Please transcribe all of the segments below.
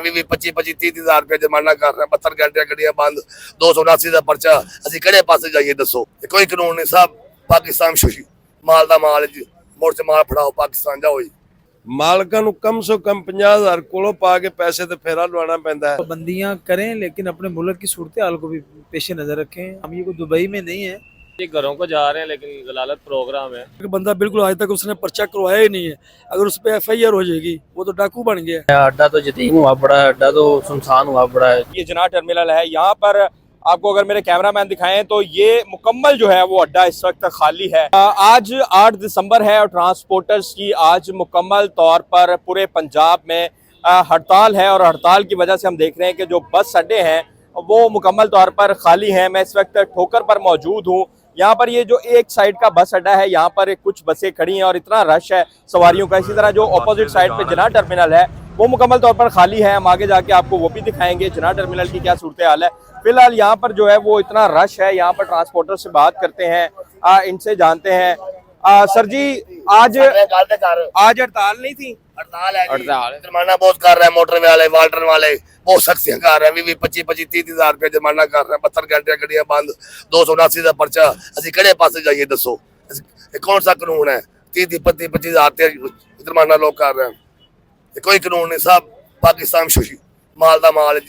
हैं, 20-25-30-30 जुर्माना कर रहे हैं, 72 घंटे गड्डियां बंद, 279 का परचा। ਅਸੀਂ ਕਿਹੜੇ ਪਾਸੇ ਜਾਈਏ ਦੱਸੋ? ਕੋਈ ਕਾਨੂੰਨ ਨਹੀਂ ਸਾਹਿਬ। ਪਾਕਿस्तान ਸ਼ੁਸ਼ੀ ਮਾਲ ਦਾ ਮਾਲ ਮੁੜ ਚ ਮਾਲ ਫੜਾਓ, ਪਾਕਿस्तान ਜਾਓ ਜੀ। मालका ਨੂੰ कम से कम 50,000 ਕੋਲੋਂ ਪਾ ਕੇ पैसे ਤੇ फेरा लवाना पैंदा है। पाबंदियां करें लेकिन अपने मुल्क की सूरत हाल को भी पेश नज़र रखें। हम ये कोई दुबई में नहीं है, ये घरों को जा रहे हैं, लेकिन जलालत प्रोग्राम है। बंदा बिल्कुल आज तक उसने पर्चा करवाया ही नहीं है, अगर उस पर FIR हो जाएगी वो तो डाकू बन गया। अड्डा तो जतीम हुआ पड़ा है, अड्डा तो सुनसान हुआ पड़ा है। ये जना टर्मिनल है, यहाँ पर आपको अगर मेरे कैमरामैन दिखाएं तो ये मुकम्मल जो है वो अड्डा इस वक्त खाली है। आज 8 दिसंबर है और ट्रांसपोर्टर्स की आज मुकम्मल तौर पर पूरे पंजाब में हड़ताल है और हड़ताल की वजह से हम देख रहे हैं कि जो बस अड्डे हैं वो मुकम्मल तौर पर खाली हैं। मैं इस वक्त ठोकर पर मौजूद हूँ। यहाँ पर ये जो एक साइड का बस अड्डा है, यहाँ पर कुछ बसें खड़ी हैं और इतना रश है सवारियों का। इसी तरह जो अपोजिट साइड पे जना टर्मिनल है वो मुकम्मल तौर पर खाली है। हम आगे जाके आपको वो भी दिखाएंगे जना टर्मिनल की क्या सूरत हाल है। फिलहाल यहाँ पर जो है वो इतना रश है। यहाँ पर ट्रांसपोर्टर से बात करते हैं, इनसे जानते हैं। सर जी, आज हड़ताल नहीं थी? हड़ताल है, हड़ताल। जुर्माना बहुत कर रहे हैं मोटरवे वाले, वाल्टर वाले बहुत सख्तियां कर रहे हैं। 20-25-30 रुपए जुर्माना कर रहे हैं, 72 घंटे गड्डियां बंद, 279 का परचा। ਅਸੀਂ ਕਿਹੜੇ ਪਾਸੇ ਜਾਈਏ ਦੱਸੋ? ਇਹ ਕੌन सा कानून है? 30-25 जुर्माना लोग कर रहे हैं। ये कोई कानून नहीं साहब। पाकिस्तान शुशी माल दा माल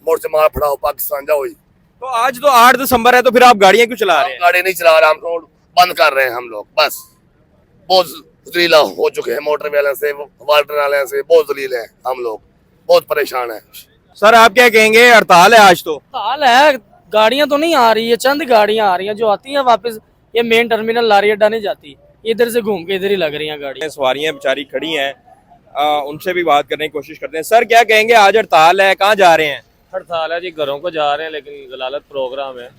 मुड़ से माल फड़ाओ, पाकिस्तान जाओ जी। तो आज तो 8 दिसंबर है, तो फिर आप गाड़ियाँ क्यों चला रहे हैं? गाड़ी नहीं चला रहे, हम रोड बंद कर रहे हैं। हम लोग बस बहुत जलीला हो चुके हैं, मोटर वाले से, वाल्टर वाले से बहुत जलील है। हम लोग बहुत परेशान है। सर आप क्या कहेंगे? हड़ताल है आज तो? हाल है, गाड़ियां तो नहीं आ रही है, चंद गाड़ियां आ रही हैं जो आती हैं वापस। ये मेन टर्मिनल लारी अड्डा नहीं जाती, इधर से घूम के इधर ही लग रही हैं गाड़ियां। सवारियाँ बेचारी खड़ी हैं, उनसे भी बात करने की कोशिश करते हैं। सर क्या कहेंगे? आज हड़ताल है, कहाँ जा रहे हैं? हड़ताल है जी, घरों को जा रहे हैं, लेकिन जलालत प्रोग्राम है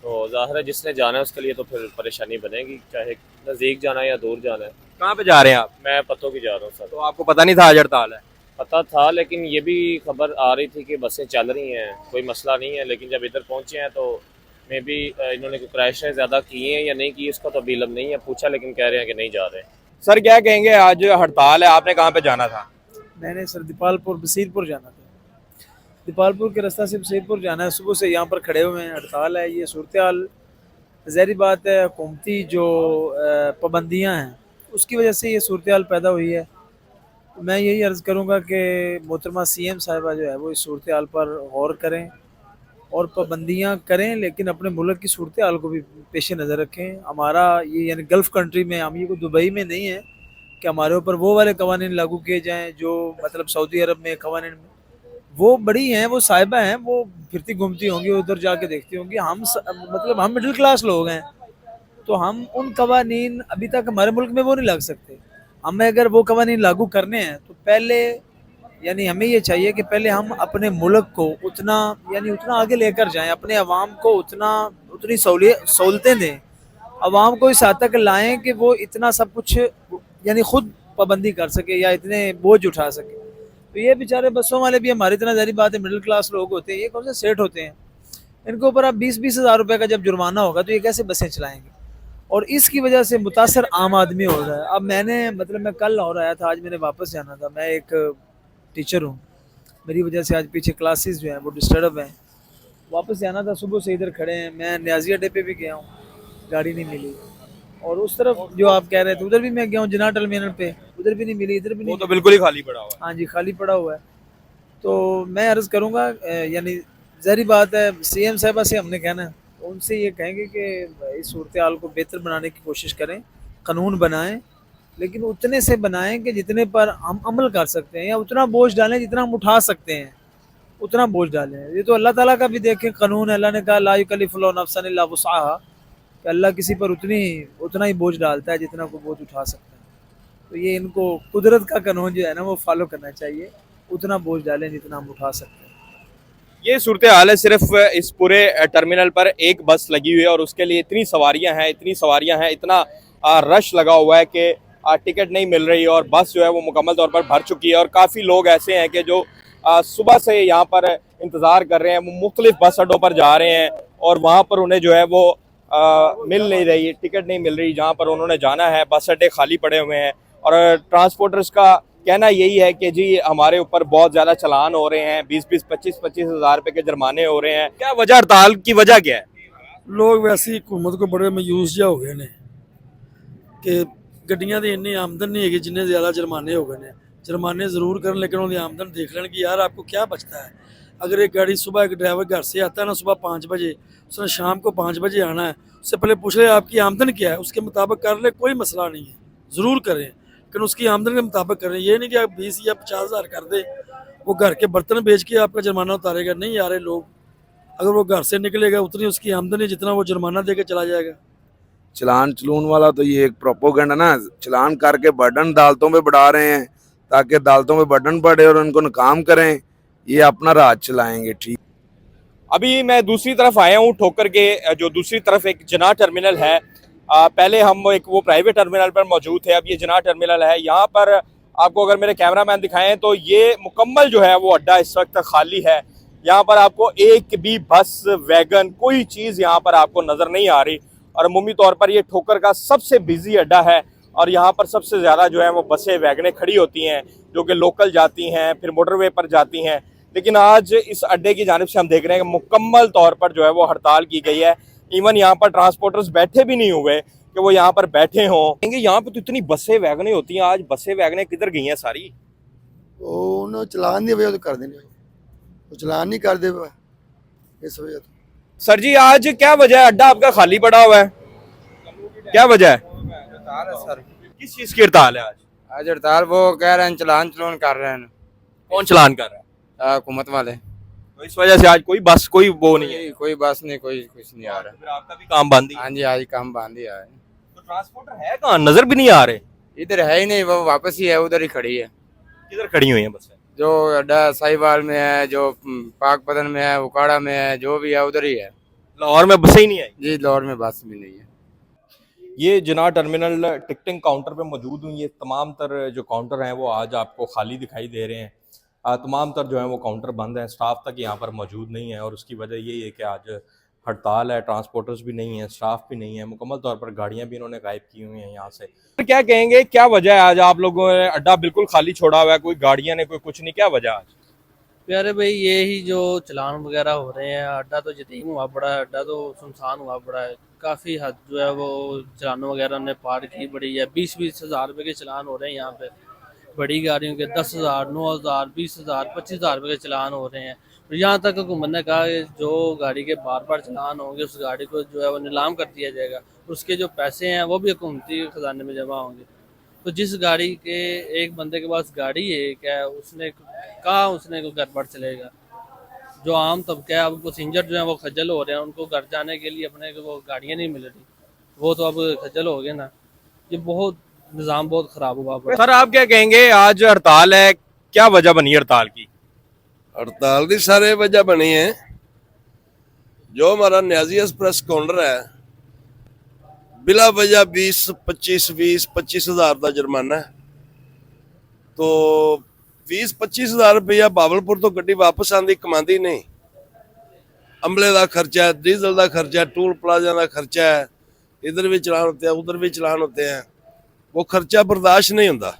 तो ज़ाहिर है जिसने जाना है उसके लिए तो फिर परेशानी बनेगी, चाहे नज़दीक जाना है या दूर जाना है। कहाँ पे जा रहे हैं आप? मैं पतों की जा रहा हूँ सर। तो आपको पता नहीं था आज हड़ताल है? पता था, लेकिन ये भी खबर आ रही थी कि बसें चल रही हैं, कोई मसला नहीं है। लेकिन जब इधर पहुँचे हैं तो मे भी इन्होंने कोई क्रैशें ज़्यादा किए हैं या नहीं की, इसका तो अभी इल्म नहीं है। पूछा लेकिन कह रहे हैं कि नहीं जा रहे। सर क्या कहेंगे? आज हड़ताल है, आपने कहाँ पे जाना था? मैंने सर दीपालपुर बसीरपुर जाना था। दीपालपुर के रास्ता से बसीरपुर जाना है। सुबह से यहाँ पर खड़े हुए हैं, हड़ताल है। ये सूरत हाल ज़ाहिर बात है हुकूमती जो पाबंदियाँ हैं उसकी वजह से ये सूरत हाल पैदा हुई है। मैं यही अर्ज़ करूँगा कि मोहतरमा CM साहिबा जो है वो इस सूरत हाल पर गौर करें और पाबंदियाँ करें, लेकिन अपने मुल्क की सूरत हाल को भी पेश नज़र रखें। हमारा ये यानी गल्फ़ कंट्री में, हम ये कोई दुबई में नहीं है कि हमारे ऊपर वो वाले कवानीन लागू किए जाएँ जो मतलब सऊदी अरब में कवानीन वो बड़ी हैं, वो साहिबा हैं, वो फिरती घूमती होंगी, उधर जाके देखती होंगी। मतलब हम मिडिल क्लास लोग हैं, तो हम उन कवानीन अभी तक हमारे मुल्क में वो नहीं लग सकते। हमें अगर वो कवानीन लागू करने हैं तो पहले यानी हमें ये चाहिए कि पहले हम अपने मुल्क को उतना आगे लेकर जाएं, अपने अवाम को उतनी सहूलतें दें, अवाम को इस हद तक लाएँ कि वो इतना सब कुछ यानी खुद पाबंदी कर सके या इतने बोझ उठा सके। तो ये बेचारे बसों वाले भी हमारी इतना ज़ाहिर बात है मिडिल क्लास लोग होते हैं, ये कौन से सेठ होते हैं? इनके ऊपर अब 20-20 हज़ार रुपये का जब जुर्माना होगा तो ये कैसे बसें चलाएंगे? और इसकी वजह से मुतासर आम आदमी हो रहा है। अब मैं कल लाहौर आया था, आज मैंने वापस जाना था। मैं एक टीचर हूँ, मेरी वजह से आज पीछे क्लासेस जो हैं वो डिस्टर्ब हैं। वापस जाना था, सुबह से इधर खड़े हैं। मैं न्याजी अड्डे पे भी गया हूँ, गाड़ी नहीं मिली। और उस तरफ जो आप कह रहे थे उधर भी मैं गया हूँ जना टर्मिनल पे, उधर भी नहीं मिली, इधर भी नहीं। वो तो बिल्कुल ही खाली पड़ा हुआ है। हाँ जी, खाली पड़ा हुआ है। तो मैं अर्ज़ करूँगा यानी ज़ाहिर बात है CM साहिबा से हमने कहना है, उनसे ये कहेंगे कि इस सूरत हाल को बेहतर बनाने की कोशिश करें, कानून बनाएं, लेकिन उतने से बनाएं कि जितने पर हम अमल कर सकते हैं, या उतना बोझ डालें जितना हम उठा सकते हैं, उतना बोझ डालें। ये तो अल्लाह ताला का भी देखें कानून है। अल्लाह ने कहा ला युकल्लिफुल्लाहु नफ्सन इल्ला वुसअहा, कि अल्लाह किसी पर उतना ही बोझ डालता है जितना को बोझ उठा सकता है। तो ये इनको कुदरत का कानून जो है ना वो फॉलो करना चाहिए, उतना बोझ डालें जितना हम उठा सकते हैं। ये सूरत हाल है। सिर्फ इस पूरे टर्मिनल पर एक बस लगी हुई है और उसके लिए इतनी सवारियां हैं, इतना रश लगा हुआ है कि टिकट नहीं मिल रही और बस जो है वो मुकम्मल तौर पर भर चुकी है। और काफ़ी लोग ऐसे हैं कि जो सुबह से यहाँ पर इंतज़ार कर रहे हैं, वो मुख्तलिफ बस अड्डों पर जा रहे हैं और वहाँ पर उन्हें जो है वो मिल नहीं रही, टिकट नहीं मिल रही जहाँ पर उन्होंने जाना है। बस अड्डे खाली पड़े हुए हैं और ट्रांसपोर्टर्स का कहना यही है कि जी हमारे ऊपर बहुत ज़्यादा चलान हो रहे हैं, 20-20, 25-25 हज़ार रुपए के जुर्माने हो रहे हैं। क्या वजह, हड़ताल की वजह क्या है? लोग वैसे ही हुकूमत को बड़े मायूस जा हो गए ने कि गड्डियां दी इन्नी आमदन नहीं है जिन्ने ज़्यादा जुर्माने हो गए ने। जुर्माने ज़रूर करन लेकिन उनकी आमदन देख लें कि यार आपको क्या बचता है। अगर एक गाड़ी सुबह एक ड्राइवर घर से आता है ना सुबह 5 बजे, उसने शाम को 5 बजे आना है, उससे पहले पूछ ले आपकी आमदन क्या है, उसके मुताबिक कर ले, कोई मसला नहीं है, ज़रूर करें लेकिन उसकी आमदन के मुताबिक करें। ये नहीं कि आप 20 या 50 हज़ार कर दे, वो घर के बर्तन बेच के आपका जुर्माना उतारेगा। नहीं आ रहे लोग, अगर वो घर से निकलेगा उतनी उसकी आमदनी जितना वो जुर्माना दे के चला जाएगा। चलान चलून वाला तो ये एक प्रोपोगंडा ना, चलान करके बर्डन अदालतों पे बढ़ा रहे हैं ताकि अदालतों में बर्डन पड़े और उनको नाकाम करें, ये अपना राज चलाएंगे। ठीक, अभी मैं दूसरी तरफ आया हूँ ठोकर के, जो दूसरी तरफ एक जना टर्मिनल है। पहले हम एक वो प्राइवेट टर्मिनल पर मौजूद थे, अब ये जना टर्मिनल है। यहाँ पर आपको अगर मेरे कैमरामैन दिखाएं तो ये मुकम्मल जो है वो अड्डा इस वक्त खाली है। यहाँ पर आपको एक भी बस, वैगन, कोई चीज़ यहाँ पर आपको नज़र नहीं आ रही और अमूमी तौर पर ये ठोकर का सबसे बिजी अड्डा है और यहाँ पर सबसे ज़्यादा जो है वो बसें, वैगनें खड़ी होती हैं जो कि लोकल जाती हैं, फिर मोटरवे पर जाती हैं। लेकिन आज इस अड्डे की जानिब से हम देख रहे हैं कि मुकम्मल तौर पर जो है वो हड़ताल की गई है। इवन यहाँ पर ट्रांसपोर्टर्स बैठे भी नहीं हुए कि वो यहाँ पर बैठे हों। यहाँ पर तो इतनी बसें, वैगनें होती हैं, आज बसें, वैगनें किधर गई हैं सारी? उन्होंने चलान नहीं वजह तो कर देने, वो चलान नहीं कर दे इस वजह तो। सर जी आज क्या वजह है, अड्डा आपका खाली पड़ा हुआ है, क्या वजह है? सर किस चीज़ की हड़ताल है आज? आज हड़ताल वो कह रहे हैं चलान कर रहे हैं। कौन चलान कर रहा है? हुकूमत वाले। तो इस वजह से आज कोई बस, कोई वो नहीं है, कोई बस नहीं, कोई कुछ नहीं आ रहा। फिर आपका भी काम बंद ही है? हाँ जी, आज काम बंद ही है। तो ट्रांसपोर्टर है कहाँ, नजर भी नहीं आ रहे? इधर है ही नहीं, वो वापस ही है, उधर ही खड़ी है। किधर खड़ी हुई है बसें? जो अड्डा साहिवाल में है, जो पाकपतन में है, उकाड़ा में है, जो भी है उधर ही है। लाहौर में बसें ही नहीं आई? जी, लाहौर में बस भी नहीं है। ये जना टर्मिनल टिकटिंग काउंटर पे मौजूद हूँ। ये तमाम तर जो काउंटर हैं वो आज आपको खाली दिखाई दे रहे हैं। तमाम तर जो है वो काउंटर बंद हैं, स्टाफ तक यहाँ पर मौजूद नहीं है और उसकी वजह यही है कि आज हड़ताल है, ट्रांसपोर्टर्स भी नहीं है, स्टाफ भी नहीं है, मुकम्मल तौर पर गाड़ियाँ भी इन्होंने गायब की हुई हैं यहाँ से। तो क्या कहेंगे, क्या वजह है आज आप लोगों ने अड्डा बिल्कुल खाली छोड़ा हुआ है, कोई गाड़ियाँ नहीं, कोई कुछ नहीं, क्या वजह आज? प्यारे भाई ये ही जो चलान वगैरह हो रहे हैं, अड्डा तो यतीम हुआ पड़ा है, अड्डा तो सुनसान हुआ पड़ा है। काफ़ी हद जो है वो चलानों वगैरह ने पार की बड़ी है। 20-20 हज़ार रुपये के चलान हो रहे हैं यहाँ पे, बड़ी गाड़ियों के 10,000, 9,000, 20,000, 25,000 रुपये के चलान हो रहे हैं। और यहाँ तक हुकूमत ने कहा कि जो गाड़ी के बार बार चलान होंगे उस गाड़ी को जो है वो नीलाम कर दिया जाएगा, उसके जो पैसे हैं वो भी हुकूमती ख़जाने में जमा होंगे। तो जिस गाड़ी के एक बंदे के पास गाड़ी है, क्या उसने कहा उसने को घर पर चलेगा? जो आम तबका है, अब पैसेंजर जो है वो खज्जल हो रहे हैं, उनको घर जाने के लिए अपने को वो गाड़ियाँ नहीं मिल रही, वो तो अब खज्जल हो गए ना। ये बहुत निज़ाम बहुत ख़राब हुआ। सर आप क्या कहेंगे, आज हड़ताल है, क्या वजह बनी हड़ताल की? हड़ताल की सारे वजह बनी है। जो हमारा न्याजी एक्सप्रेस काउंटर है, बिला वजह 20-25 हज़ार का जुर्माना है। तो 20-25 हज़ार रुपया बावलपुर तो गड्डी वापस आंदी कमांदी नहीं। अमले का खर्चा है, डीजल का खर्चा है, टूल प्लाजा का खर्चा है, इधर भी चलान होते हैं, उधर भी चलान होते हैं। वो खर्चा बर्दाश्त नहीं होता।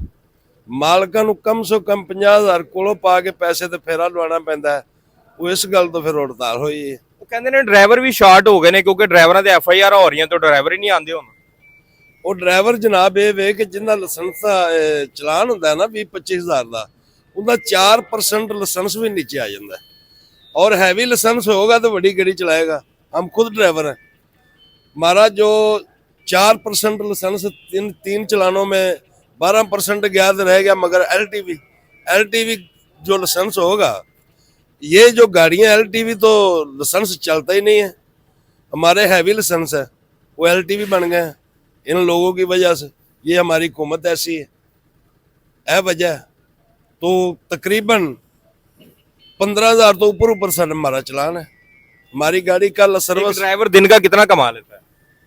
मालकां नूं कम से कम 50,000 कोलों पा के पैसे ते फेरा लवाना पैंदा है। वो इस गल तो फिर हड़ताल हुई है। वो कहते ने ड्राइवर भी शार्ट हो गए ने क्योंकि ड्राइवरां ते FIR हो रही हैं, तो ड्राइवर ही नहीं आंदे हुण। वो ड्राइवर जनाब ये वे कि जिन्ना लाइसेंस दा चलान होंदा है ना 20-25 हज़ार का, उनका 4% लाइसेंस भी नीचे आ जाता है। और हैवी लाइसेंस होगा तो बड़ी गाड़ी चलाएगा। हम खुद ड्राइवर हैं, हमारा जो 4% लाइसेंस तीन चलानों में 12% गया तो रह गया। मगर LTV जो लाइसेंस होगा, ये जो गाड़ियां LTV तो लाइसेंस चलता ही नहीं है। हमारे हैवी लाइसेंस है, वो LTV बन गए हैं इन लोगों की वजह से। ये हमारी हुकूमत ऐसी है, यह वजह है। तो तकरीबन 15,000 तो ऊपर से हमारा चलान है। हमारी गाड़ी का सर्विस। ड्राइवर दिन का कितना कमा लेता है?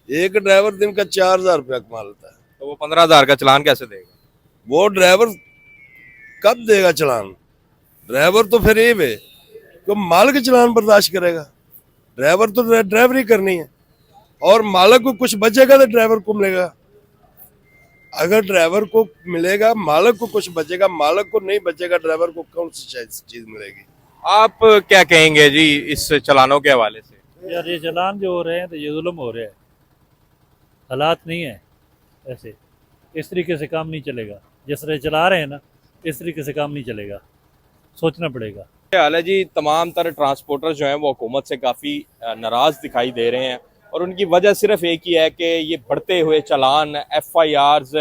एक ड्राइवर दिन का 4,000 रुपया कमा लेता है। तो वो 15,000 का चलान कैसे देगा? वो ड्राइवर कब देगा चलान? ड्राइवर तो फिर ये वे तो मालिक चलान बर्दाश्त करेगा। ड्राइवर तो ड्राइवरी करनी है और मालिक को कुछ बचेगा तो ड्राइवर को मिलेगा। अगर ड्राइवर को मिलेगा, मालक को कुछ बचेगा, मालक को नहीं बचेगा, ड्राइवर को कौन सी चीज मिलेगी? आप क्या कहेंगे जी इस चलानों के हवाले से? यार ये चलान जो हो रहे हैं तो ये जुल्म हो रहा है, हालात नहीं है ऐसे, इस तरीके से काम नहीं चलेगा। जिस तरह चला रहे हैं ना, इस तरीके से काम नहीं चलेगा, सोचना पड़ेगा। हाल है जी, तमाम तरह ट्रांसपोर्टर जो हैं वो हुकूमत से काफ़ी नाराज़ दिखाई दे रहे हैं और उनकी वजह सिर्फ एक ही है कि ये बढ़ते हुए चालान, FIRs,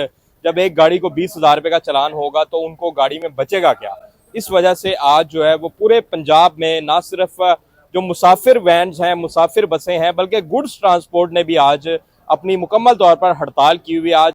जब एक गाड़ी को 20,000 रुपये का चालान होगा तो उनको गाड़ी में बचेगा क्या? इस वजह से आज जो है वो पूरे पंजाब में ना सिर्फ जो मुसाफिर वैन्स हैं, मुसाफिर बसें हैं, बल्कि गुड्स ट्रांसपोर्ट ने भी आज अपनी मुकम्मल तौर पर हड़ताल की हुई। आज